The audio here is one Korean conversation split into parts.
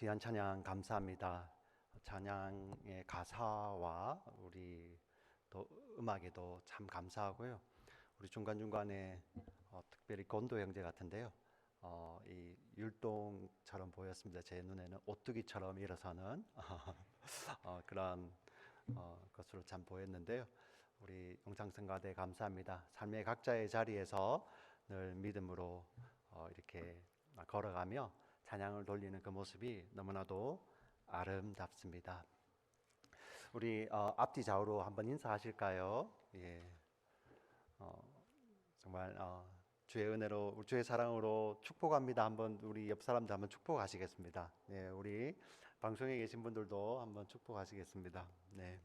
귀한 찬양 감사합니다. 찬양의 가사와 우리 또 음악에도 참 감사하고요. 우리 중간중간에 특별히 건도 형제 같은데요. 이 율동처럼 보였습니다. 제 눈에는 오뚜기처럼 일어서는 그런 것으로 참 보였는데요. 우리 용창성가대 감사합니다. 삶의 각자의 자리에서 늘 믿음으로 이렇게 걸어가며 찬양을 돌리는 그 모습이 너무나도 아름답습니다. 우리 앞뒤 좌우로 한번 인사하실까요? 예, 정말 주의 은혜로, 주의 사랑으로 축복합니다. 한번 우리 옆 사람들 한번 축복하시겠습니다. 예, 우리 방송에 계신 분들도 한번 축복하시겠습니다. 네.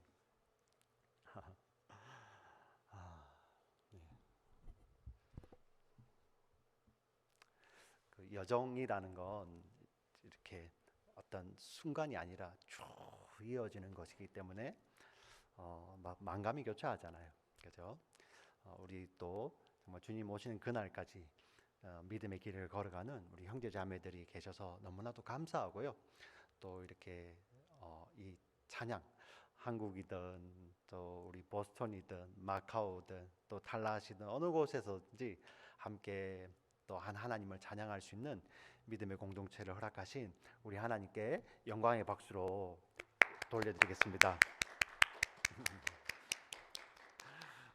그 여정이라는 건 이렇게 어떤 순간이 아니라 쭉 이어지는 것이기 때문에 막 만감이 교차하잖아요. 그죠? 우리 또 정말 주님 오시는 그날까지 믿음의 길을 걸어가는 우리 형제 자매들이 계셔서 너무나도 감사하고요. 또 이렇게 이 찬양 한국이든 또 우리 보스턴이든 마카오든 또 탈라시든 어느 곳에서든지 함께 또 하나님을 찬양할 수 있는 믿음의 공동체를 허락하신 우리 하나님께 영광의 박수로 돌려드리겠습니다.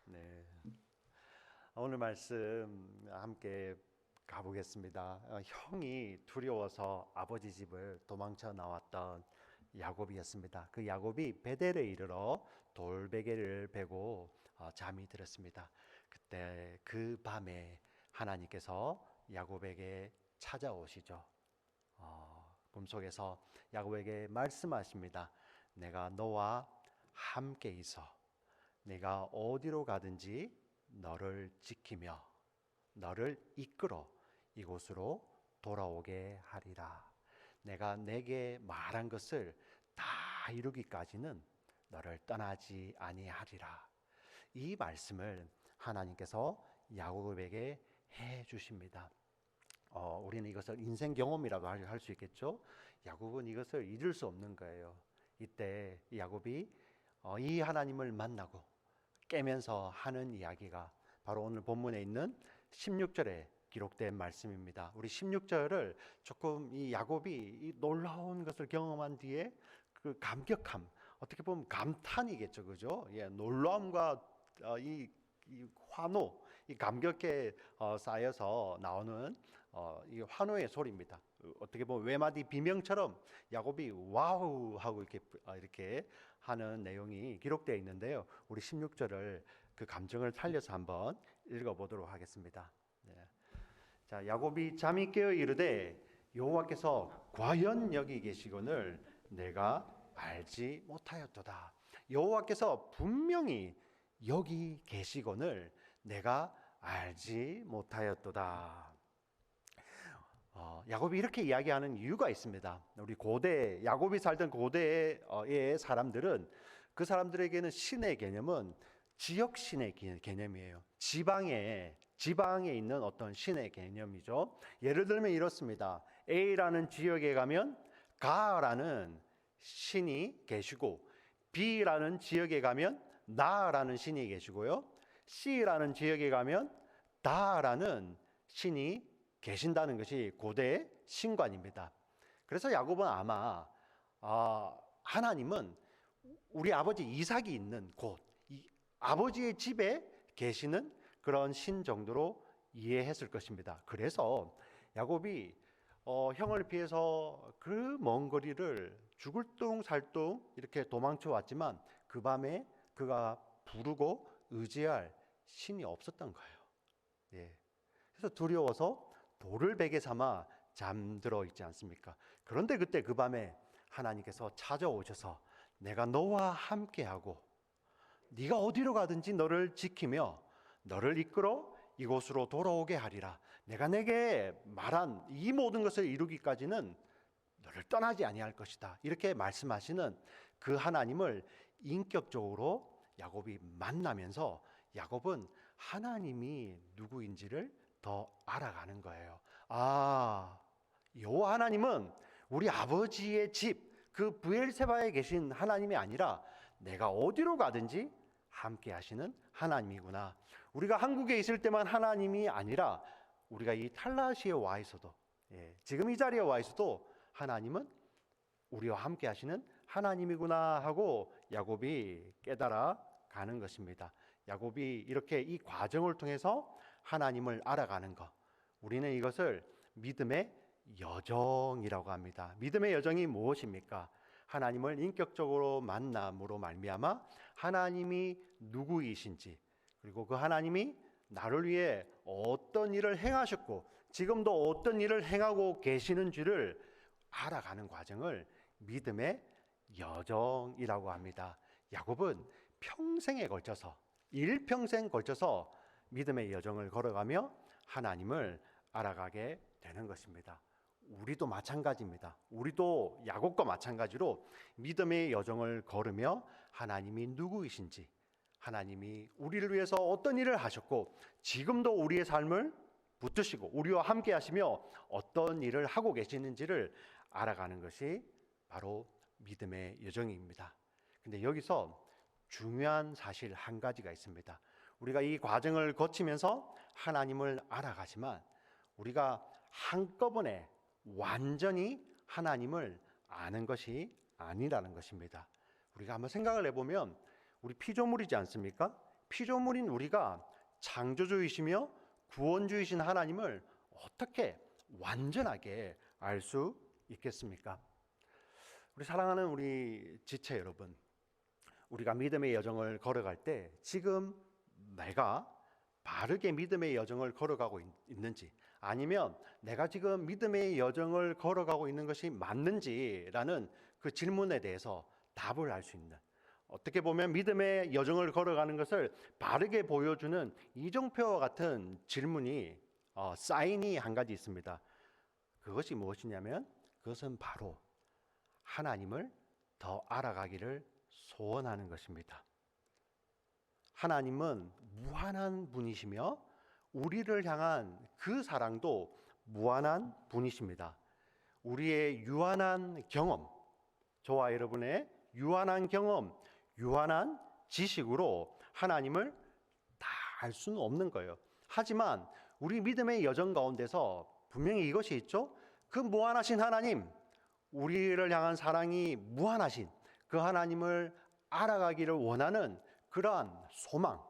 네, 오늘 말씀 함께 가보겠습니다. 형이 두려워서 아버지 집을 도망쳐 나왔던 야곱이었습니다. 그 야곱이 베델에 이르러 돌베개를 베고 잠이 들었습니다. 그때 그 밤에 하나님께서 야곱에게 찾아오시죠. 꿈속에서 야곱에게 말씀하십니다. 내가 너와 함께 있어 내가 어디로 가든지 너를 지키며 너를 이끌어 이곳으로 돌아오게 하리라. 내가 내게 말한 것을 다 이루기까지는 너를 떠나지 아니하리라. 이 말씀을 하나님께서 야곱에게 해 주십니다. 우리는 이것을 인생 경험이라도 할 수 있겠죠. 야곱은 이것을 잊을 수 없는 거예요. 이때 야곱이 이 하나님을 만나고 깨면서 하는 이야기가 바로 오늘 본문에 있는 16절에 기록된 말씀입니다. 우리 16절을 조금 이 야곱이 이 놀라운 것을 경험한 뒤에 그 감격함, 어떻게 보면 감탄이겠죠, 그죠? 예, 놀라움과 이 환호, 이 감격에 쌓여서 나오는 이 환호의 소리입니다. 어떻게 보면 외마디 비명처럼 야곱이 와우 하고 이렇게 하는 내용이 기록되어 있는데요. 우리 16절을 그 감정을 살려서 한번 읽어보도록 하겠습니다. 네. 자, 야곱이 잠이 깨어 이르되 여호와께서 과연 여기 계시거늘 내가 알지 못하였도다. 여호와께서 분명히 여기 계시거늘 내가 알지 못하였도다. 야곱이 이렇게 이야기하는 이유가 있습니다. 우리 고대 야곱이 살던 고대의 사람들은 그 사람들에게는 신의 개념은 지역 신의 개념이에요. 지방에 있는 어떤 신의 개념이죠. 예를 들면 이렇습니다. A라는 지역에 가면 가라는 신이 계시고 B라는 지역에 가면 나라는 신이 계시고요. C라는 지역에 가면 다라는 신이 계신다는 것이 고대의 신관입니다. 그래서 야곱은 아마 하나님은 우리 아버지 이삭이 있는 곳, 아버지의 집에 계시는 그런 신 정도로 이해했을 것입니다. 그래서 야곱이 형을 피해서 그 먼 거리를 죽을 둥살둥 이렇게 도망쳐 왔지만 그 밤에 그가 부르고 의지할 신이 없었던 거예요. 예. 그래서 두려워서 돌을 베개 삼아 잠들어 있지 않습니까? 그런데 그때 그 밤에 하나님께서 찾아오셔서 내가 너와 함께하고 네가 어디로 가든지 너를 지키며 너를 이끌어 이곳으로 돌아오게 하리라. 내가 내게 말한 이 모든 것을 이루기까지는 너를 떠나지 아니할 것이다. 이렇게 말씀하시는 그 하나님을 인격적으로 야곱이 만나면서 야곱은 하나님이 누구인지를 더 알아가는 거예요. 여호와 하나님은 우리 아버지의 집, 그 브엘세바에 계신 하나님이 아니라 내가 어디로 가든지 함께 하시는 하나님이구나. 우리가 한국에 있을 때만 하나님이 아니라 우리가 이 탈라시에 와 있어도, 지금 이 자리에 와 있어도 하나님은 우리와 함께 하시는 하나님이구나 하고 야곱이 깨달아 가는 것입니다. 야곱이 이렇게 이 과정을 통해서 하나님을 알아가는 것, 우리는 이것을 믿음의 여정이라고 합니다. 믿음의 여정이 무엇입니까? 하나님을 인격적으로 만남으로 말미암아 하나님이 누구이신지, 그리고 그 하나님이 나를 위해 어떤 일을 행하셨고 지금도 어떤 일을 행하고 계시는지를 알아가는 과정을 믿음의 여정이라고 합니다. 야곱은 평생에 걸쳐서, 일평생 걸쳐서 믿음의 여정을 걸어가며 하나님을 알아가게 되는 것입니다. 우리도 마찬가지입니다. 우리도 야곱과 마찬가지로 믿음의 여정을 걸으며 하나님이 누구이신지, 하나님이 우리를 위해서 어떤 일을 하셨고 지금도 우리의 삶을 붙드시고 우리와 함께 하시며 어떤 일을 하고 계시는지를 알아가는 것이 바로 믿음의 여정입니다. 근데 여기서 중요한 사실 한 가지가 있습니다. 우리가 이 과정을 거치면서 하나님을 알아가지만 우리가 한꺼번에 완전히 하나님을 아는 것이 아니라는 것입니다. 우리가 한번 생각을 해보면 우리 피조물이지 않습니까? 피조물인 우리가 창조주이시며 구원주이신 하나님을 어떻게 완전하게 알 수 있겠습니까? 우리 사랑하는 우리 지체 여러분, 우리가 믿음의 여정을 걸어갈 때 지금 내가 바르게 믿음의 여정을 걸어가고 있는지, 아니면 내가 지금 믿음의 여정을 걸어가고 있는 것이 맞는지라는 그 질문에 대해서 답을 알 수 있는, 어떻게 보면 믿음의 여정을 걸어가는 것을 바르게 보여주는 이정표와 같은 질문이 사인이 한 가지 있습니다. 그것이 무엇이냐면 그것은 바로 하나님을 더 알아가기를 소원하는 것입니다. 하나님은 무한한 분이시며 우리를 향한 그 사랑도 무한한 분이십니다. 우리의 유한한 경험, 저와 여러분의 유한한 경험, 유한한 지식으로 하나님을 다 알 수는 없는 거예요. 하지만 우리 믿음의 여정 가운데서 분명히 이것이 있죠. 그 무한하신 하나님, 우리를 향한 사랑이 무한하신 그 하나님을 알아가기를 원하는 그러한 소망,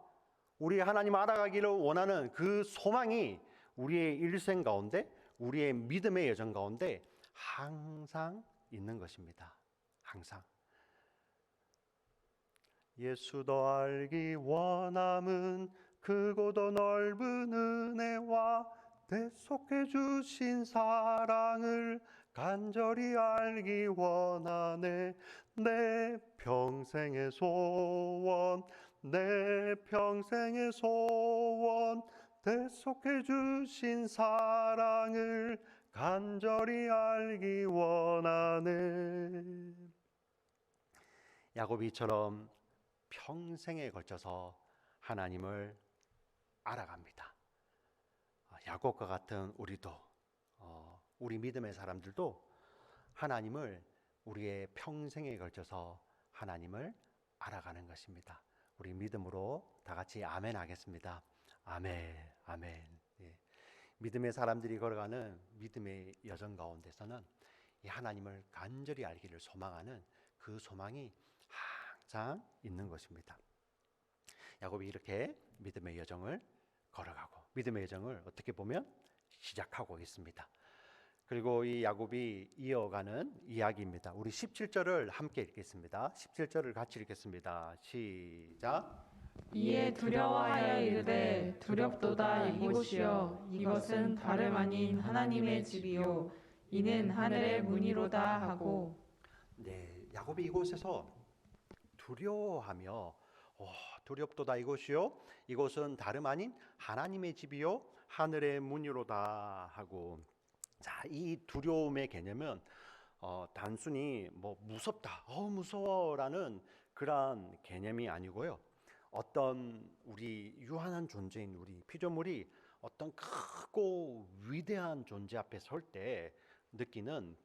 우리 하나님 알아가기를 원하는 그 소망이 우리의 일생 가운데, 우리의 믿음의 여정 가운데 항상 있는 것입니다. 항상. 예수 더 알기 원함은 크고도 넓은 은혜와 대속해 주신 사랑을 간절히 알기 원하네. 내 평생의 소원, 내 평생의 소원, 대속해 주신 사랑을 간절히 알기 원하네. 야곱이처럼 평생에 걸쳐서 하나님을 알아갑니다. 야곱과 같은 우리도, 우리 믿음의 사람들도 하나님을 우리의 평생에 걸쳐서 하나님을 알아가는 것입니다. 우리 믿음으로 다 같이 아멘 하겠습니다. 아멘, 아멘. 예. 믿음의 사람들이 걸어가는 믿음의 여정 가운데서는 이 하나님을 간절히 알기를 소망하는 그 소망이 항상 있는 것입니다. 야곱이 이렇게 믿음의 여정을 걸어가고 믿음의 여정을 어떻게 보면 시작하고 있습니다. 그리고 이 야곱이 이어가는 이야기입니다. 우리 17절을 함께 읽겠습니다. 17절을 같이 읽겠습니다. 시작. 이에 두려워하여 이르되 두렵도다 이곳이여 이것은 다름 아닌 하나님의 집이요 이는 하늘의 문이로다 하고. 네, 야곱이 이곳에서 두려워하며 두렵도다 이곳이요 이곳은 다름 아닌 하나님의 집이요 하늘의 문이로다 하고. 자, 이 두려움의 개념은 단순히 무섭다, 무서워라는 그러한 개념이 아니고요. 어떤 우리 유한한 존재인 우리 피조물이 어떤 크고 위대한 존재 앞에 설 때 느끼는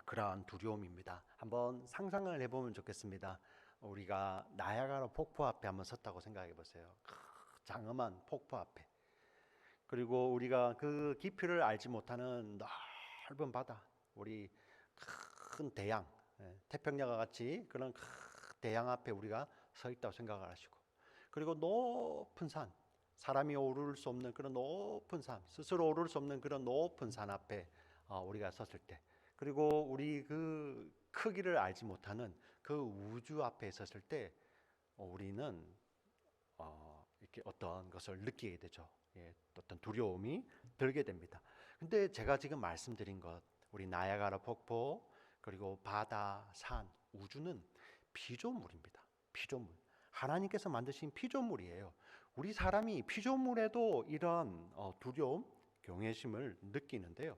그러한 두려움입니다. 한번 상상을 해보면 좋겠습니다. 우리가 나야가라 폭포 앞에 한번 섰다고 생각해 보세요. 장엄한 폭포 앞에. 그리고 우리가 그 깊이를 알지 못하는 넓은 바다, 우리 큰 대양, 태평양과 같이 그런 큰 대양 앞에 우리가 서 있다고 생각을 하시고, 그리고 높은 산, 사람이 오를 수 없는 그런 높은 산, 스스로 오를 수 없는 그런 높은 산 앞에 우리가 섰을 때, 그리고 우리 그 크기를 알지 못하는 그 우주 앞에 섰을 때 우리는 이렇게 어떤 것을 느끼게 되죠. 어떤 두려움이 들게 됩니다. 근데 제가 지금 말씀드린 것, 우리 나야가라 폭포, 그리고 바다, 산, 우주는 피조물입니다. 피조물. 하나님께서 만드신 피조물이에요. 우리 사람이 피조물에도 이런 두려움, 경외심을 느끼는데요.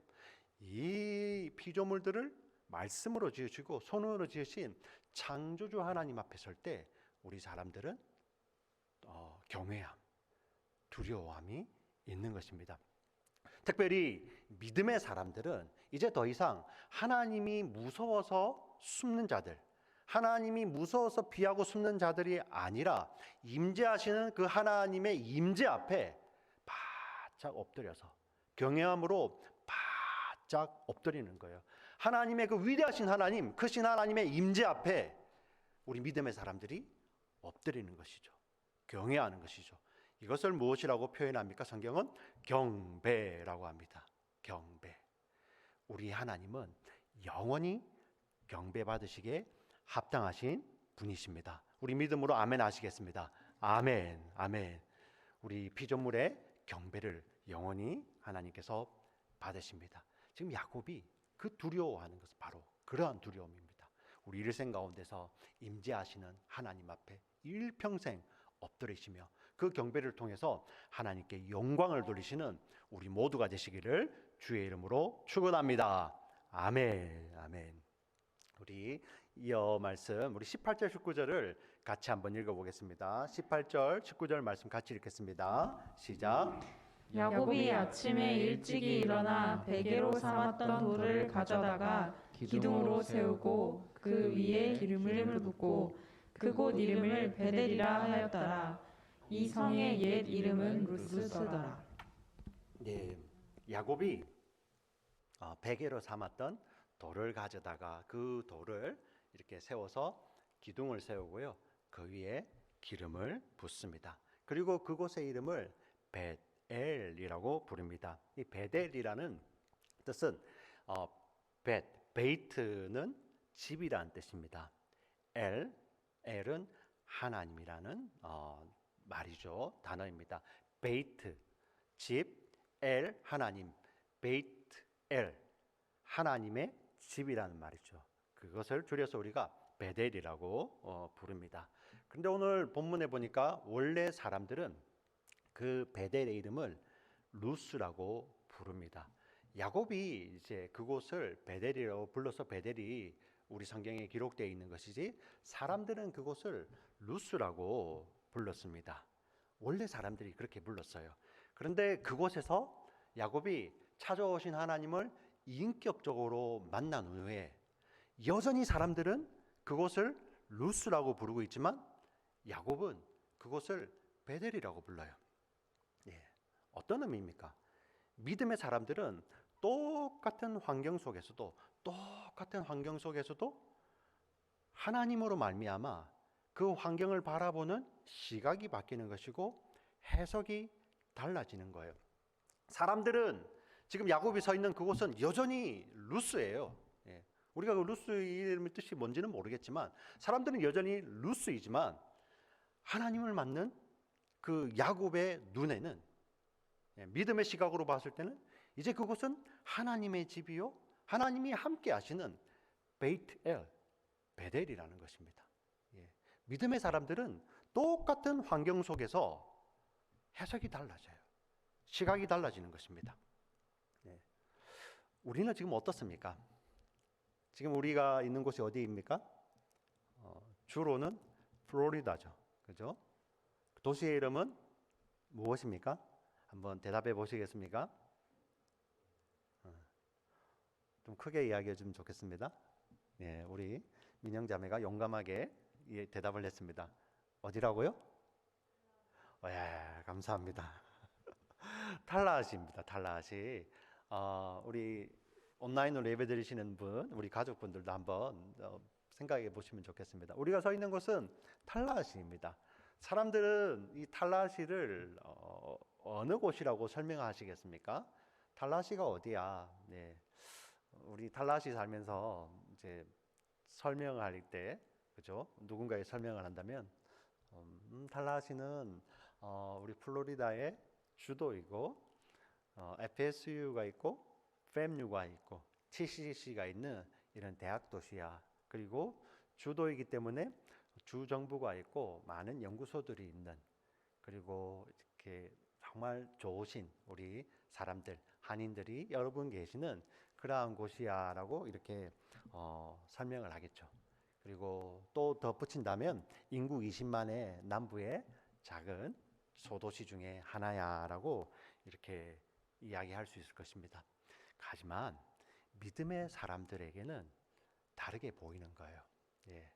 이 피조물들을 말씀으로 지으시고 손으로 지으신 창조주 하나님 앞에 설 때 우리 사람들은 경외함, 두려움이 있는 것입니다. 특별히 믿음의 사람들은 이제 더 이상 하나님이 무서워서 숨는 자들, 하나님이 무서워서 피하고 숨는 자들이 아니라 임재하시는 그 하나님의 임재 앞에 바짝 엎드려서 경외함으로 바짝 엎드리는 거예요. 하나님의 그 위대하신 하나님, 크신 하나님의 임재 앞에 우리 믿음의 사람들이 엎드리는 것이죠. 경외하는 것이죠. 이것을 무엇이라고 표현합니까? 성경은 경배라고 합니다. 경배. 우리 하나님은 영원히 경배받으시기에 합당하신 분이십니다. 우리 믿음으로 아멘 하시겠습니다. 아멘, 아멘. 우리 피조물의 경배를 영원히 하나님께서 받으십니다. 지금 야곱이 그 두려워하는 것은 바로 그러한 두려움입니다. 우리 일생 가운데서 임재하시는 하나님 앞에 일평생 엎드리시며 그 경배를 통해서 하나님께 영광을 돌리시는 우리 모두가 되시기를 주의 이름으로 축원합니다. 아멘, 아멘. 우리 이어 말씀, 우리 18절 19절을 같이 한번 읽어보겠습니다. 18절 19절 말씀 같이 읽겠습니다. 시작. 야곱이 아침에 일찍이 일어나 베개로 삼았던 돌을 가져다가 기둥으로 세우고 그 위에 기름을 붓고 그곳 이름을 베델이라 하였더라. 이 성의 옛 이름은 루스더라. 네, 야곱이 베개로 삼았던 돌을 가져다가 그 돌을 이렇게 세워서 기둥을 세우고요. 그 위에 기름을 붓습니다. 그리고 그곳의 이름을 벳엘이라고 부릅니다. 이 벳엘이라는 뜻은 베이트는 집이라는 뜻입니다. 엘은 하나님이라는 말이죠. 단어입니다. 베이트, 집, 엘, 하나님. 베이트, 엘, 하나님의 집이라는 말이죠. 그것을 줄여서 우리가 베델이라고 부릅니다. 그런데 오늘 본문에 보니까 원래 사람들은 그 베델의 이름을 루스라고 부릅니다. 야곱이 이제 그곳을 베델이라고 불러서 베델이 우리 성경에 기록되어 있는 것이지 사람들은 그곳을 루스라고 불렀습니다. 원래 사람들이 그렇게 불렀어요. 그런데 그곳에서 야곱이 찾아오신 하나님을 인격적으로 만난 후에 여전히 사람들은 그곳을 루스라고 부르고 있지만 야곱은 그곳을 베델이라고 불러요. 예. 어떤 의미입니까? 믿음의 사람들은 똑같은 환경 속에서도 하나님으로 말미암아 그 환경을 바라보는 시각이 바뀌는 것이고 해석이 달라지는 거예요. 사람들은 지금 야곱이 서 있는 그곳은 여전히 루스예요. 예. 우리가 그 루스 이름의 뜻이 뭔지는 모르겠지만 사람들은 여전히 루스이지만 하나님을 맞는 그 야곱의 눈에는 믿음의 시각으로 봤을 때는 이제 그곳은 하나님의 집이요 하나님이 함께 하시는 베이트엘, 베델이라는 것입니다. 예. 믿음의 사람들은 똑같은 환경 속에서 해석이 달라져요. 시각이 달라지는 것입니다. 예. 우리는 지금 어떻습니까? 지금 우리가 있는 곳이 어디입니까? 주로는 플로리다죠. 그죠? 도시의 이름은 무엇입니까? 한번 대답해 보시겠습니까? 좀 크게 이야기해 주면 좋겠습니다. 네, 우리 민영자매가 용감하게 대답을 했습니다. 어디라고요? 예, 감사합니다. 탈라하시입니다. 탈라하시. 우리 온라인으로 예배 드리시는 분, 우리 가족분들도 한번 생각해 보시면 좋겠습니다. 우리가 서 있는 곳은 탈라하시입니다. 사람들은 이 탈라하시를 어느 곳이라고 설명하시겠습니까? 탈라하시가 어디야? 네, 우리 탈라하시 살면서 이제 설명할 때, 그죠? 누군가에 설명을 한다면, 탈라하시는 우리 플로리다의 주도이고, FSU가 있고, FAMU가 있고, TCC가 있는 이런 대학 도시야. 그리고 주도이기 때문에 주 정부가 있고 많은 연구소들이 있는, 그리고 이렇게 정말 좋으신 우리 사람들, 한인들이 여러분 계시는 그러한 곳이야라고 이렇게 설명을 하겠죠. 그리고 또 덧붙인다면 인구 20만의 남부의 작은 소도시 중에 하나야라고 이렇게 이야기할 수 있을 것입니다. 하지만 믿음의 사람들에게는 다르게 보이는 거예요. 예.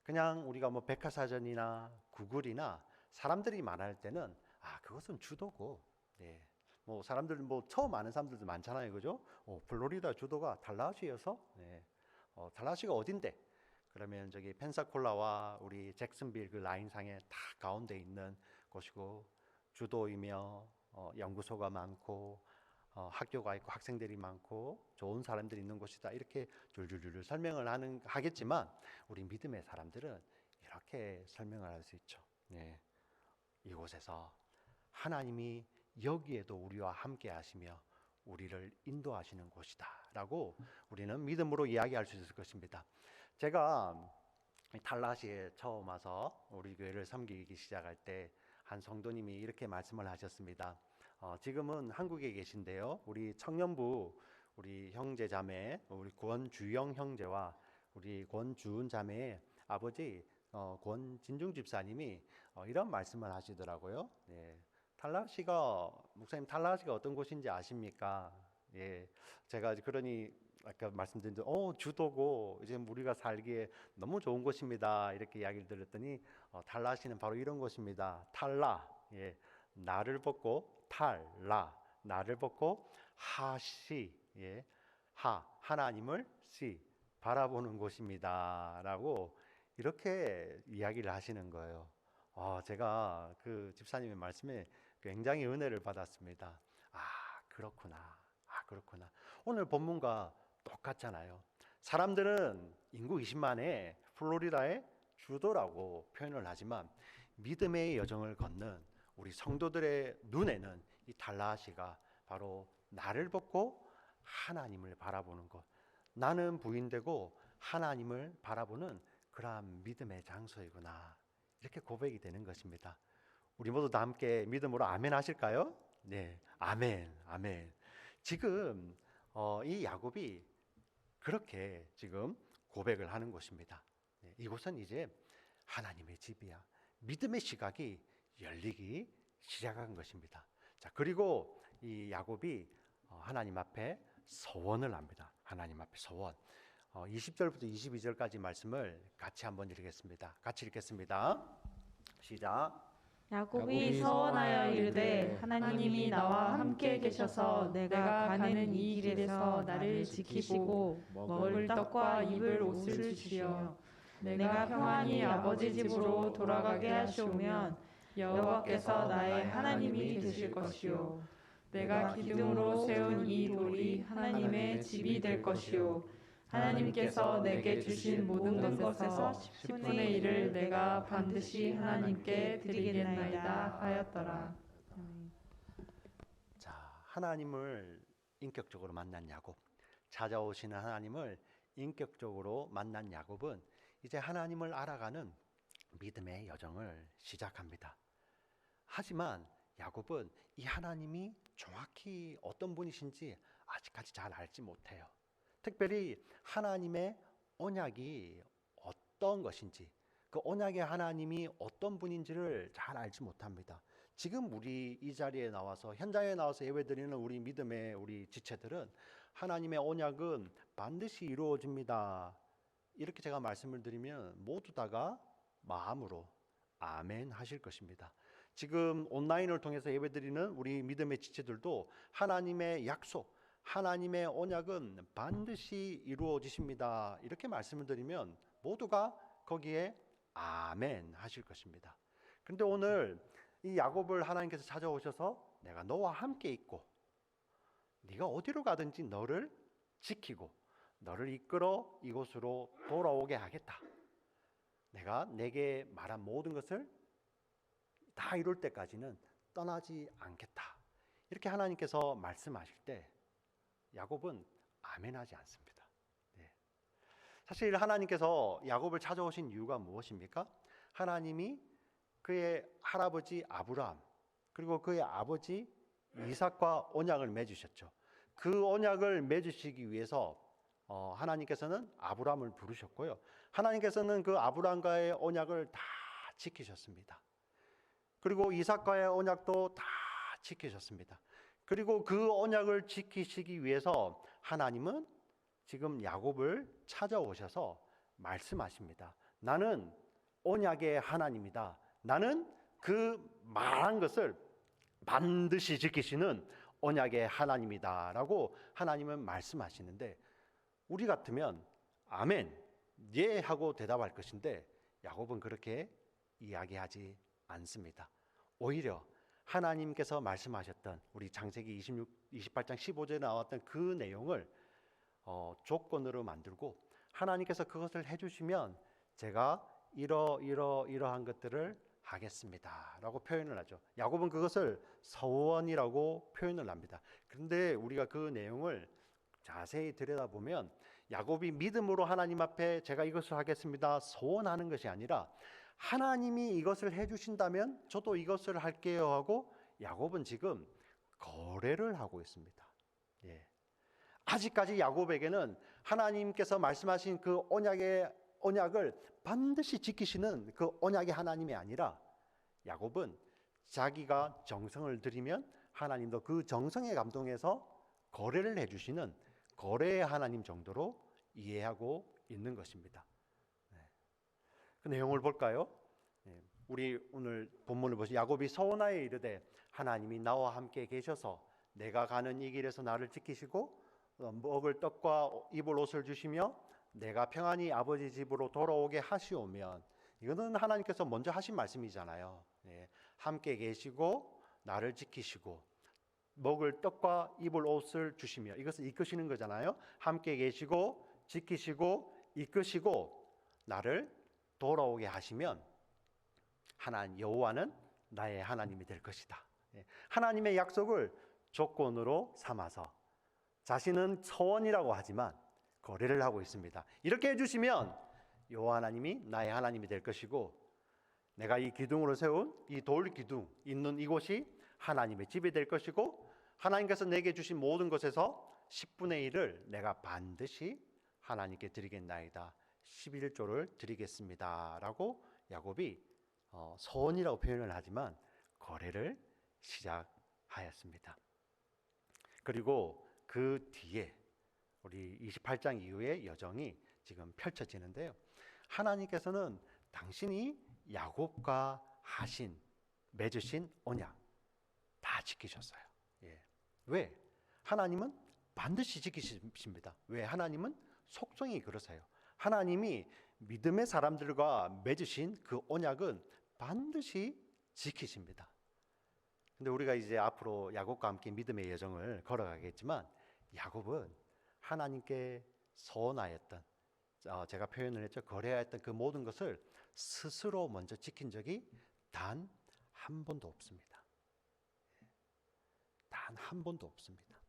그냥 우리가 뭐 백과사전이나 구글이나 사람들이 말할 때는 그것은 주도고, 예. 뭐 사람들 뭐 처음 아는 사람들도 많잖아요, 그죠? 플로리다 주도가 달라시여서, 예. 달라시가 어딘데? 그러면 저기 펜사콜라와 우리 잭슨빌 그 라인상에 다 가운데 있는 곳이고, 주도이며 연구소가 많고 학교가 있고 학생들이 많고 좋은 사람들이 있는 곳이다, 이렇게 줄줄줄 설명을 하겠지만 우리 믿음의 사람들은 이렇게 설명을 할 수 있죠. 네. 이곳에서 하나님이 여기에도 우리와 함께 하시며 우리를 인도하시는 곳이다 라고 우리는 믿음으로 이야기할 수 있을 것입니다. 제가 탈라시에 처음 와서 우리 교회를 섬기기 시작할 때 한 성도님이 이렇게 말씀을 하셨습니다. 지금은 한국에 계신데요, 우리 청년부 우리 형제 자매, 우리 권주영 형제와 우리 권주은 자매의 아버지 권진중 집사님이 이런 말씀을 하시더라고요. 네. 목사님 탈라시가 어떤 곳인지 아십니까? 예, 제가 그러니 아까 말씀드린 주도고 이제 우리가 살기에 너무 좋은 곳입니다, 이렇게 이야기를 들었더니 탈라시는 바로 이런 곳입니다. 탈라, 예, 나를 벗고 탈라, 나를 벗고 하시, 예, 하나님을 시 바라보는 곳입니다라고 이렇게 이야기를 하시는 거예요. 제가 그 집사님의 말씀에 굉장히 은혜를 받았습니다. 그렇구나. 그렇구나. 오늘 본문과 똑같잖아요. 사람들은 인구 20만의 플로리다의 주도라고 표현을 하지만 믿음의 여정을 걷는 우리 성도들의 눈에는 이 달라시가 바로 나를 벗고 하나님을 바라보는 것, 나는 부인되고 하나님을 바라보는 그러한 믿음의 장소이구나, 이렇게 고백이 되는 것입니다. 우리 모두 다 함께 믿음으로 아멘 하실까요? 네, 아멘, 아멘. 지금 이 야곱이 그렇게 지금 고백을 하는 곳입니다. 네, 이곳은 이제 하나님의 집이야. 믿음의 시각이 열리기 시작한 것입니다. 자, 그리고 이 야곱이 하나님 앞에 서원을 합니다. 하나님 앞에 서원. 20절부터 22절까지 말씀을 같이 한번 읽겠습니다. 같이 읽겠습니다. 시작. 야곱이 서원하여 이르되 하나님이 나와 함께 계셔서 내가 가는 이 길에서 나를 지키시고 먹을 떡과 입을 옷을 주시어 내가 평안히 아버지 집으로 돌아가게 하시오면 여호와께서 나의 하나님이 되실 것이요 내가 기둥으로 세운 이 돌이 하나님의 집이 될 것이요 하나님께서 내게 주신 모든 것에서 10분의 1을 내가 반드시 하나님께 드리겠나이다 하였더라. 자, 하나님을 인격적으로 만난 야곱, 찾아오시는 하나님을 인격적으로 만난 야곱은 이제 하나님을 알아가는 믿음의 여정을 시작합니다. 하지만 야곱은 이 하나님이 정확히 어떤 분이신지 아직까지 잘 알지 못해요. 특별히 하나님의 언약이 어떤 것인지, 그 언약의 하나님이 어떤 분인지를 잘 알지 못합니다. 지금 우리 이 자리에 나와서 현장에 나와서 예배드리는 우리 믿음의 우리 지체들은 하나님의 언약은 반드시 이루어집니다. 이렇게 제가 말씀을 드리면 모두 다가 마음으로 아멘 하실 것입니다. 지금 온라인을 통해서 예배드리는 우리 믿음의 지체들도 하나님의 약속, 하나님의 언약은 반드시 이루어지십니다. 이렇게 말씀을 드리면 모두가 거기에 아멘 하실 것입니다. 그런데 오늘 이 야곱을 하나님께서 찾아오셔서 내가 너와 함께 있고 네가 어디로 가든지 너를 지키고 너를 이끌어 이곳으로 돌아오게 하겠다. 내가 내게 말한 모든 것을 다 이룰 때까지는 떠나지 않겠다. 이렇게 하나님께서 말씀하실 때 야곱은 아멘하지 않습니다. 네. 사실 하나님께서 야곱을 찾아오신 이유가 무엇입니까? 하나님이 그의 할아버지 아브라함 그리고 그의 아버지 이삭과 언약을 맺으셨죠. 그 언약을 맺으시기 위해서 하나님께서는 아브라함을 부르셨고요. 하나님께서는 그 아브라함과의 언약을 다 지키셨습니다. 그리고 이삭과의 언약도 다 지키셨습니다. 그리고 그 언약을 지키시기 위해서 하나님은 지금 야곱을 찾아오셔서 말씀하십니다. 나는 언약의 하나님이다. 나는 그 말한 것을 반드시 지키시는 언약의 하나님이다라고 하나님은 말씀하시는데 우리 같으면 아멘, 예 하고 대답할 것인데 야곱은 그렇게 이야기하지 않습니다. 오히려 하나님께서 말씀하셨던 우리 창세기 28장 15절에 나왔던 그 내용을 조건으로 만들고 하나님께서 그것을 해주시면 제가 이러한 것들을 하겠습니다 라고 표현을 하죠. 야곱은 그것을 서원이라고 표현을 합니다. 그런데 우리가 그 내용을 자세히 들여다보면 야곱이 믿음으로 하나님 앞에 제가 이것을 하겠습니다 서원하는 것이 아니라 하나님이 이것을 해주신다면 저도 이것을 할게요 하고 야곱은 지금 거래를 하고 있습니다. 예. 아직까지 야곱에게는 하나님께서 말씀하신 그 언약을 반드시 지키시는 그 언약의 하나님이 아니라 야곱은 자기가 정성을 들이면 하나님도 그 정성에 감동해서 거래를 해주시는 거래의 하나님 정도로 이해하고 있는 것입니다. 그 내용을 볼까요? 우리 오늘 본문을 보시 야곱이 서원하여 이르되 하나님이 나와 함께 계셔서 내가 가는 이 길에서 나를 지키시고 먹을 떡과 입을 옷을 주시며 내가 평안히 아버지 집으로 돌아오게 하시오면 이거는 하나님께서 먼저 하신 말씀이잖아요. 함께 계시고 나를 지키시고 먹을 떡과 입을 옷을 주시며 이것을 이끄시는 거잖아요. 함께 계시고 지키시고 이끄시고 나를 돌아오게 하시면 하나님 여호와는 나의 하나님이 될 것이다. 하나님의 약속을 조건으로 삼아서 자신은 서원이라고 하지만 거래를 하고 있습니다. 이렇게 해주시면 여호와 하나님이 나의 하나님이 될 것이고 내가 이 기둥으로 세운 이 돌 기둥 있는 이곳이 하나님의 집이 될 것이고 하나님께서 내게 주신 모든 것에서 10분의 1을 내가 반드시 하나님께 드리겠나이다. 11조를 드리겠습니다 라고 야곱이 서원이라고 표현을 하지만 거래를 시작하였습니다. 그리고 그 뒤에 우리 28장 이후의 여정이 지금 펼쳐지는데요. 하나님께서는 당신이 야곱과 맺으신 언약 다 지키셨어요. 왜? 하나님은 반드시 지키십니다. 왜? 하나님은 속성이 그러세요. 하나님이 믿음의 사람들과 맺으신 그 언약은 반드시 지키십니다. 근데 우리가 이제 앞으로 야곱과 함께 믿음의 여정을 걸어가겠지만 야곱은 하나님께 서원하였던 제가 표현을 했죠. 거래하였던 그 모든 것을 스스로 먼저 지킨 적이 단 한 번도 없습니다. 단 한 번도 없습니다.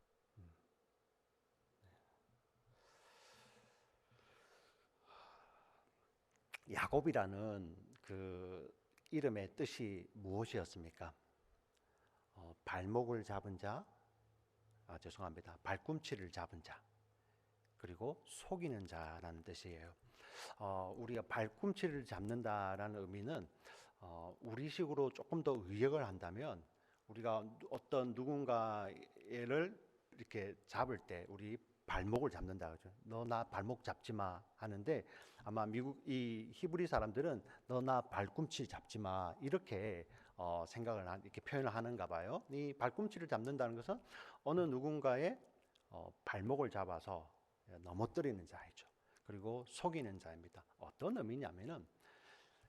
야곱이라는 그 이름의 뜻이 무엇이었습니까? 발목을 잡은 자, 죄송합니다. 발꿈치를 잡은 자, 그리고 속이는 자라는 뜻이에요. 우리가 발꿈치를 잡는다라는 의미는 우리식으로 조금 더 의역을 한다면 우리가 어떤 누군가를 이렇게 잡을 때 우리 발목을 잡는다 그죠. 너 나 발목 잡지 마 하는데 아마 미국 이 히브리 사람들은 너 나 발꿈치 잡지 마 이렇게 이렇게 표현을 하는가 봐요. 이 발꿈치를 잡는다는 것은 어느 누군가의 발목을 잡아서 넘어뜨리는 자이죠. 그리고 속이는 자입니다. 어떤 의미냐면은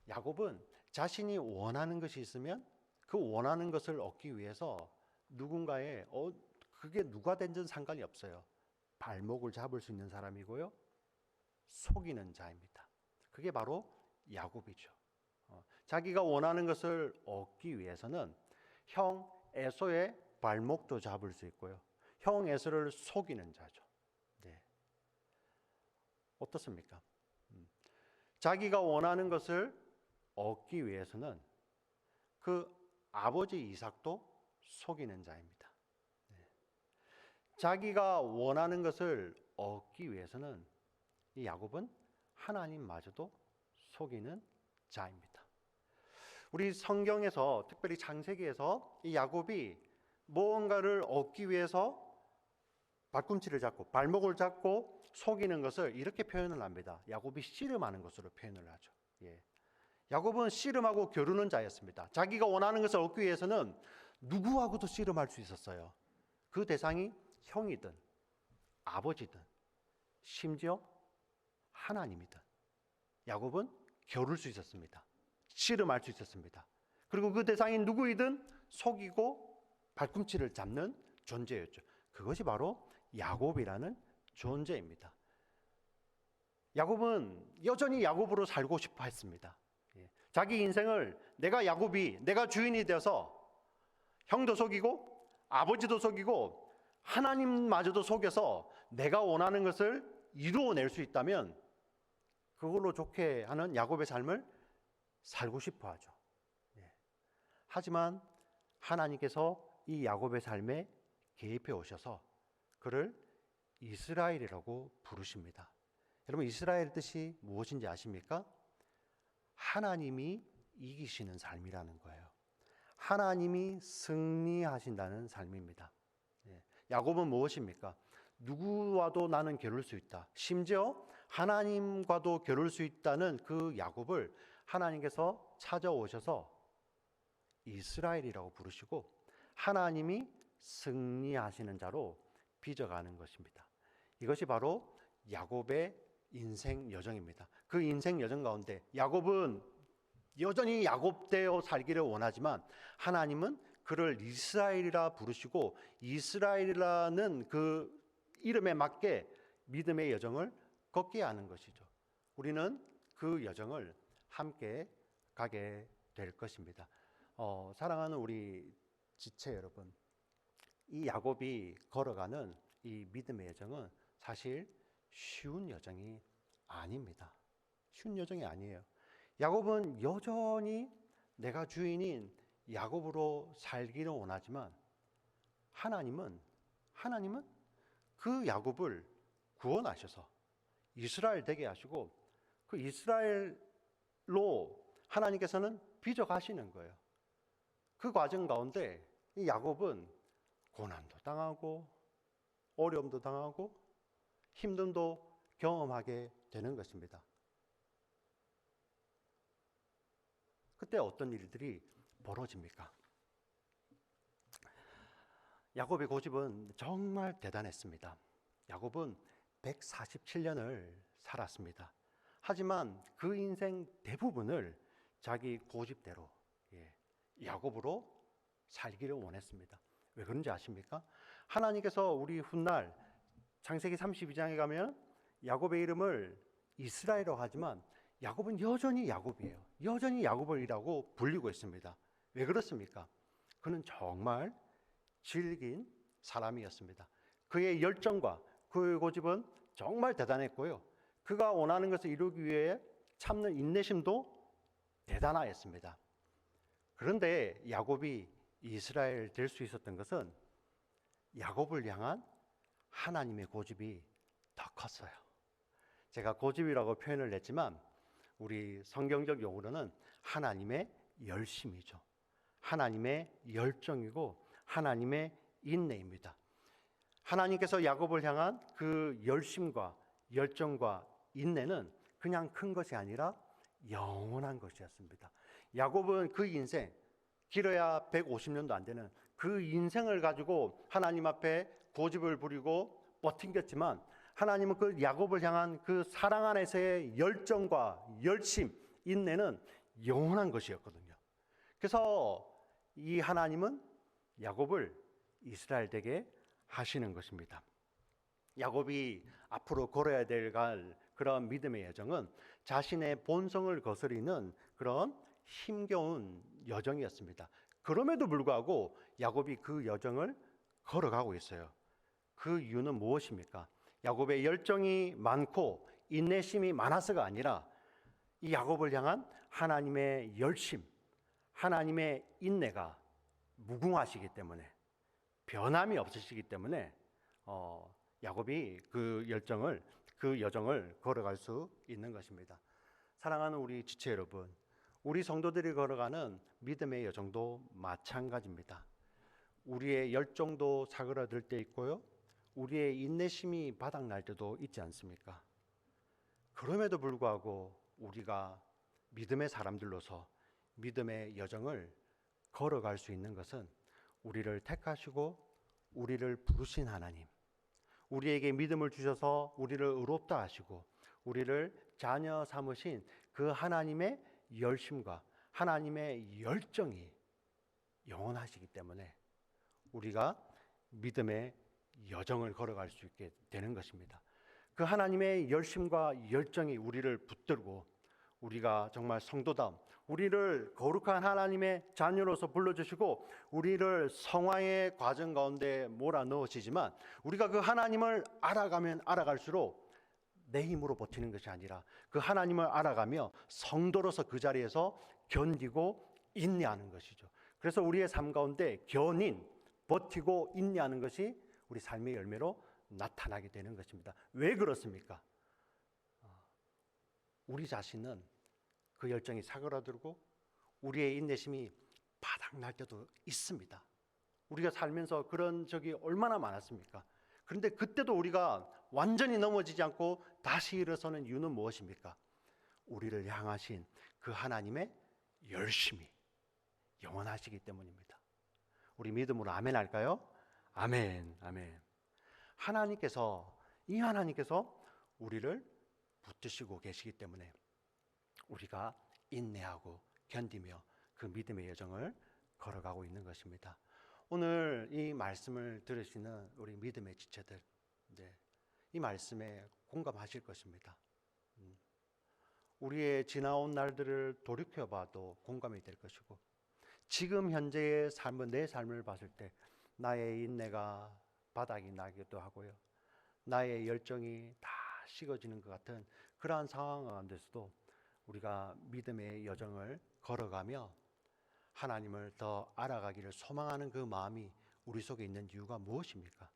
야곱은 자신이 원하는 것이 있으면 그 원하는 것을 얻기 위해서 누군가의 그게 누가 된든 상관이 없어요. 발목을 잡을 수 있는 사람이고요. 속이는 자입니다. 그게 바로 야곱이죠. 자기가 원하는 것을 얻기 위해서는 형 에서의 발목도 잡을 수 있고요. 형 에서를 속이는 자죠. 네. 어떻습니까? 자기가 원하는 것을 얻기 위해서는 그 아버지 이삭도 속이는 자입니다. 네. 자기가 원하는 것을 얻기 위해서는 이 야곱은 하나님마저도 속이는 자입니다. 우리 성경에서 특별히 창세기에서 이 야곱이 무언가를 얻기 위해서 발꿈치를 잡고 발목을 잡고 속이는 것을 이렇게 표현을 합니다. 야곱이 씨름하는 것으로 표현을 하죠. 예. 야곱은 씨름하고 겨루는 자였습니다. 자기가 원하는 것을 얻기 위해서는 누구하고도 씨름할 수 있었어요. 그 대상이 형이든 아버지든 심지어 하나님이든 야곱은 겨룰 수 있었습니다. 씨름할 수 있었습니다. 그리고 그 대상이 누구이든 속이고 발꿈치를 잡는 존재였죠. 그것이 바로 야곱이라는 존재입니다. 야곱은 여전히 야곱으로 살고 싶어 했습니다. 자기 인생을 내가 야곱이 내가 주인이 되어서 형도 속이고 아버지도 속이고 하나님마저도 속여서 내가 원하는 것을 이루어낼 수 있다면 그걸로 좋게 하는 야곱의 삶을 살고 싶어 하죠. 하지만 하나님께서 이 야곱의 삶에 개입해 오셔서 그를 이스라엘이라고 부르십니다. 여러분 이스라엘 뜻이 무엇인지 아십니까? 하나님이 이기시는 삶이라는 거예요. 하나님이 승리하신다는 삶입니다. 야곱은 무엇입니까? 누구와도 나는 겨룰 수 있다. 심지어 하나님과도 겨룰 수 있다는 그 야곱을 하나님께서 찾아오셔서 이스라엘이라고 부르시고 하나님이 승리하시는 자로 빚어가는 것입니다. 이것이 바로 야곱의 인생 여정입니다. 그 인생 여정 가운데 야곱은 여전히 야곱되어 살기를 원하지만 하나님은 그를 이스라엘이라 부르시고 이스라엘이라는 그 이름에 맞게 믿음의 여정을 걷게 하는 것이죠. 우리는 그 여정을 함께 가게 될 것입니다. 사랑하는 우리 지체 여러분, 이 야곱이 걸어가는 이 믿음의 여정은 사실 쉬운 여정이 아닙니다. 쉬운 여정이 아니에요. 야곱은 여전히 내가 주인인 야곱으로 살기를 원하지만 하나님은 그 야곱을 구원하셔서 이스라엘 되게 하시고 그 이스라엘로 하나님께서는 빚어 가시는 거예요. 그 과정 가운데 이 야곱은 고난도 당하고 어려움도 당하고 힘듦도 경험하게 되는 것입니다. 그때 어떤 일들이 벌어집니까? 야곱의 고집은 정말 대단했습니다. 야곱은 147년을 살았습니다. 하지만 그 인생 대부분을 자기 고집대로 야곱으로 살기를 원했습니다. 왜 그런지 아십니까? 하나님께서 우리 훗날 창세기 32장에 가면 야곱의 이름을 이스라엘이라고 하지만 야곱은 여전히 야곱이에요. 여전히 야곱이라고 불리고 있습니다. 왜 그렇습니까? 그는 정말 질긴 사람이었습니다. 그의 열정과 그의 고집은 정말 대단했고요. 그가 원하는 것을 이루기 위해 참는 인내심도 대단하였습니다. 그런데 야곱이 이스라엘 될 수 있었던 것은 야곱을 향한 하나님의 고집이 더 컸어요. 제가 고집이라고 표현을 했지만 우리 성경적 용어로는 하나님의 열심이죠. 하나님의 열정이고 하나님의 인내입니다. 하나님께서 야곱을 향한 그 열심과 열정과 인내는 그냥 큰 것이 아니라 영원한 것이었습니다. 야곱은 그 인생, 길어야 150년도 안 되는 그 인생을 가지고 하나님 앞에 고집을 부리고 버틴겼지만, 하나님은 그 야곱을 향한 그 사랑 안에서의 열정과 열심, 인내는 영원한 것이었거든요. 그래서 이 하나님은 야곱을 이스라엘 되게 하시는 것입니다. 야곱이 앞으로 걸어야 될 그런 믿음의 여정은 자신의 본성을 거스리는 그런 힘겨운 여정이었습니다. 그럼에도 불구하고 야곱이 그 여정을 걸어가고 있어요. 그 이유는 무엇입니까? 야곱의 열정이 많고 인내심이 많아서가 아니라 이 야곱을 향한 하나님의 열심, 하나님의 인내가 무궁하시기 때문에, 변함이 없으시기 때문에 야곱이 그 여정을 걸어갈 수 있는 것입니다. 사랑하는 우리 지체 여러분, 우리 성도들이 걸어가는 믿음의 여정도 마찬가지입니다. 우리의 열정도 사그라들 때 있고요, 우리의 인내심이 바닥날 때도 있지 않습니까? 그럼에도 불구하고 우리가 믿음의 사람들로서 믿음의 여정을 걸어갈 수 있는 것은 우리를 택하시고 우리를 부르신 하나님, 우리에게 믿음을 주셔서 우리를 의롭다 하시고 우리를 자녀 삼으신 그 하나님의 열심과 하나님의 열정이 영원하시기 때문에 우리가 믿음의 여정을 걸어갈 수 있게 되는 것입니다. 그 하나님의 열심과 열정이 우리를 붙들고 우리가 정말 성도다움, 우리를 거룩한 하나님의 자녀로서 불러주시고 우리를 성화의 과정 가운데 몰아넣으시지만, 우리가 그 하나님을 알아가면 알아갈수록 내 힘으로 버티는 것이 아니라 그 하나님을 알아가며 성도로서 그 자리에서 견디고 인내하는 것이죠. 그래서 우리의 삶 가운데 견인, 버티고 인내하는 것이 우리 삶의 열매로 나타나게 되는 것입니다. 왜 그렇습니까? 우리 자신은 그 열정이 사그라들고 우리의 인내심이 바닥날 때도 있습니다. 우리가 살면서 그런 적이 얼마나 많았습니까? 그런데 그때도 우리가 완전히 넘어지지 않고 다시 일어서는 이유는 무엇입니까? 우리를 향하신 그 하나님의 열심이 영원하시기 때문입니다. 우리 믿음으로 아멘 할까요? 아멘, 아멘. 이 하나님께서 우리를 붙드시고 계시기 때문에 우리가 인내하고 견디며 그 믿음의 여정을 걸어가고 있는 것입니다. 오늘 이 말씀을 들으시는 우리 믿음의 지체들, 이 말씀에 공감하실 것입니다. 우리의 지나온 날들을 돌이켜봐도 공감이 될 것이고, 지금 현재의 삶은, 내 삶을 봤을 때 나의 인내가 바닥이 나기도 하고요, 나의 열정이 다 식어지는 것 같은 그러한 상황 가운데서도 우리가 믿음의 여정을 걸어가며 하나님을 더 알아가기를 소망하는 그 마음이 우리 속에 있는 이유가 무엇입니까?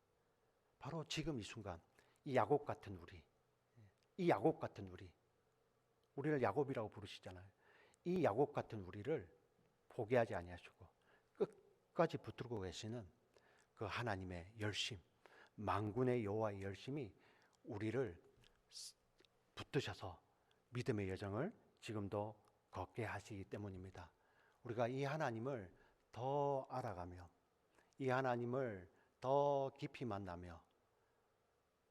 바로 지금 이 순간 이 야곱 같은 우리, 우리를 야곱이라고 부르시잖아요. 이 야곱 같은 우리를 포기하지 아니하시고 끝까지 붙들고 계시는 그 하나님의 열심, 만군의 여호와의 열심이 우리를 붙드셔서 믿음의 여정을 지금도 걷게 하시기 때문입니다. 우리가 이 하나님을 더 알아가며 이 하나님을 더 깊이 만나며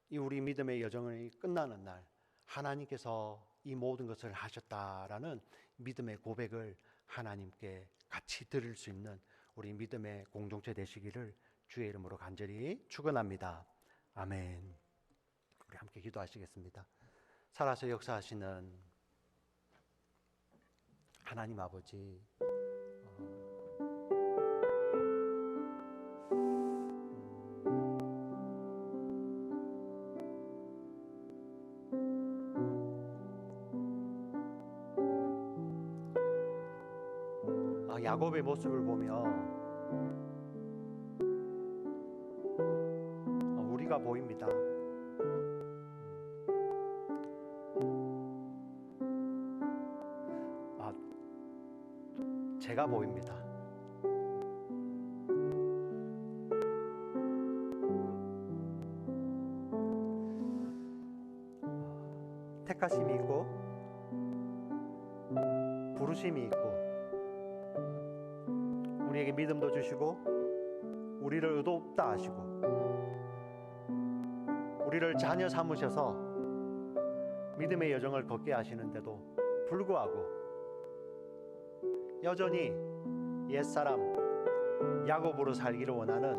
이 우리 믿음의 여정이 끝나는 날 하나님께서 이 모든 것을 하셨다라는 믿음의 고백을 하나님께 같이 들을 수 있는 우리 믿음의 공동체 되시기를 주의 이름으로 간절히 축원합니다. 아멘. 우리 함께 기도하시겠습니다. 살아서 역사하시는 하나님 아버지, 야곱의 모습을 보며 우리가 보입니다. 제가 보입니다. 부심이 있고 우리에게 믿음도 주시고 우리를 의롭다 하시고 우리를 자녀 삼으셔서 믿음의 여정을 걷게 하시는데도 불구하고 여전히 옛사람 야곱으로 살기를 원하는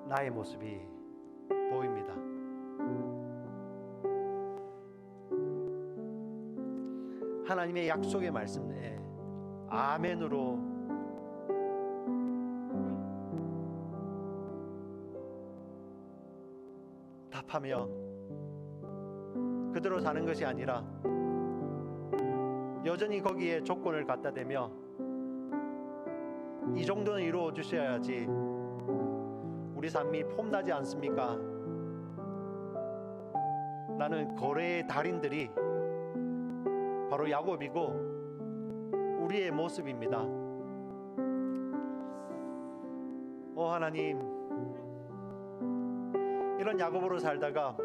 나의 모습이 보입니다. 하나님의 약속의 말씀에 아멘으로 답하며 그대로 사는 것이 아니라 여전히 거기에 조건을 갖다 대며 이 정도는 이루어 주셔야지 우리 삶이 폼나지 않습니까? 라는 거래의 달인들이 바로 야곱이고 우리의 모습입니다. 하나님, 이런 야곱으로 살다가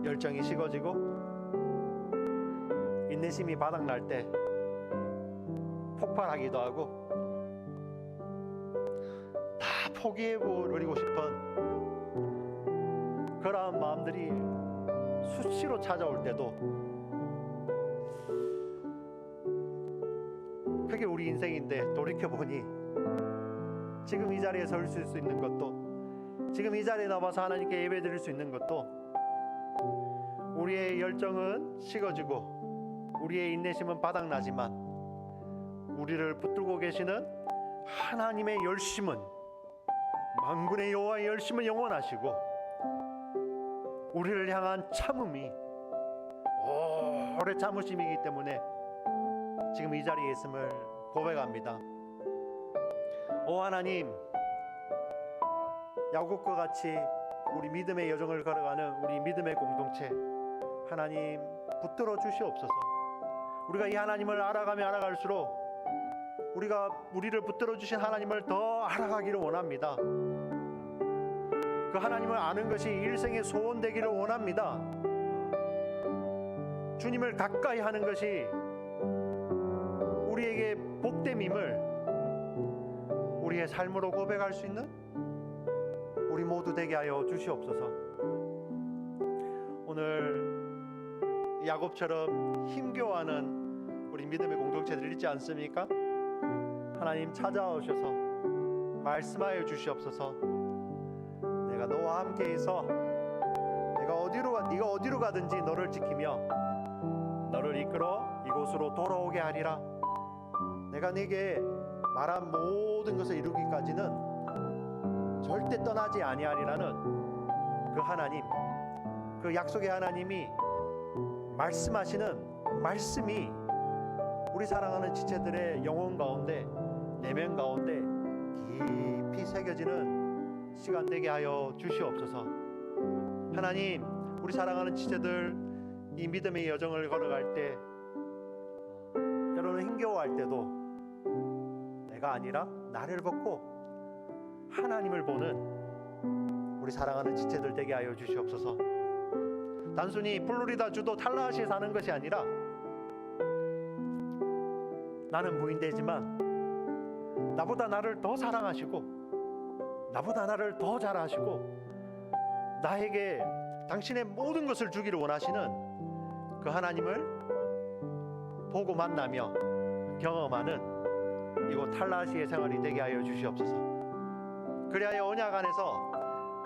열정이 식어지고 인내심이 바닥날 때 폭발하기도 하고 다 포기해버리고 싶은 그러한 마음들이 수시로 찾아올 때도 그게 우리 인생인데 돌이켜보니 지금 이 자리에 설 수 있는 것도 지금 이 자리에 나와서 하나님께 예배드릴 수 있는 것도 우리의 열정은 식어지고 우리의 인내심은 바닥나지만 우리를 붙들고 계시는 하나님의 열심은 만군의 여호와의 열심은 영원하시고 우리를 향한 참음이 오래 참으심이기 때문에 지금 이 자리에 있음을 고백합니다. 오 하나님, 야곱과 같이 우리 믿음의 여정을 걸어가는 우리 믿음의 공동체 하나님 붙들어 주시옵소서. 우리가 이 하나님을 알아가면 알아갈수록 우리가 우리를 붙들어 주신 하나님을 더 알아가기를 원합니다. 그 하나님을 아는 것이 일생의 소원 되기를 원합니다. 주님을 가까이 하는 것이 우리에게 복됨임을 우리의 삶으로 고백할 수 있는 우리 모두 되게 하여 주시옵소서. 오늘 야곱처럼 힘겨워하는 우리 믿음의 공동체들 있지 않습니까? 하나님 찾아오셔서 말씀하여 주시옵소서. 내가 너와 함께 있어 네가 어디로 가든지 너를 지키며 너를 이끌어 이곳으로 돌아오게 하리라. 내가 네게 말한 모든 것을 이루기까지는 절대 떠나지 아니하리라는 그 하나님, 그 약속의 하나님이 말씀하시는 말씀이 우리 사랑하는 지체들의 영혼 가운데, 내면 가운데 깊이 새겨지는 시간 되게 하여 주시옵소서. 하나님, 우리 사랑하는 지체들 이 믿음의 여정을 걸어갈 때 때로는 힘겨워할 때도 내가 아니라 나를 벗고 하나님을 보는 우리 사랑하는 지체들 되게 하여 주시옵소서. 단순히 플로리다 주도 탈라하시에 사는 것이 아니라 나는 무인되지만 나보다 나를 더 사랑하시고 나보다 나를 더 잘하시고 나에게 당신의 모든 것을 주기를 원하시는 그 하나님을 보고 만나며 경험하는 이곳 탈라시의 생활이 되게 하여 주시옵소서. 그리하여 언약 안에서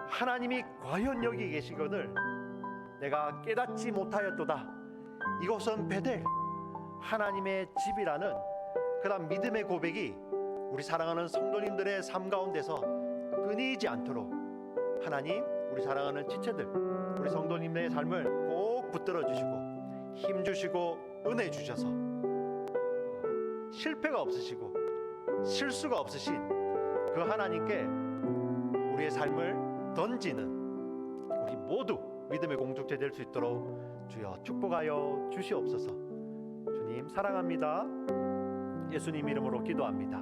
하나님이 과연 여기 계시거늘 내가 깨닫지 못하였도다. 이곳은 베델 하나님의 집이라는 그런 믿음의 고백이 우리 사랑하는 성도님들의 삶 가운데서 끊이지 않도록 하나님, 우리 사랑하는 지체들, 우리 성도님의 삶을 꼭 붙들어 주시고 힘 주시고 은혜 주셔서 실패가 없으시고 실수가 없으신 그 하나님께 우리의 삶을 던지는 우리 모두 믿음의 공동체 될 수 있도록 주여 축복하여 주시옵소서. 주님 사랑합니다. 예수님 이름으로 기도합니다.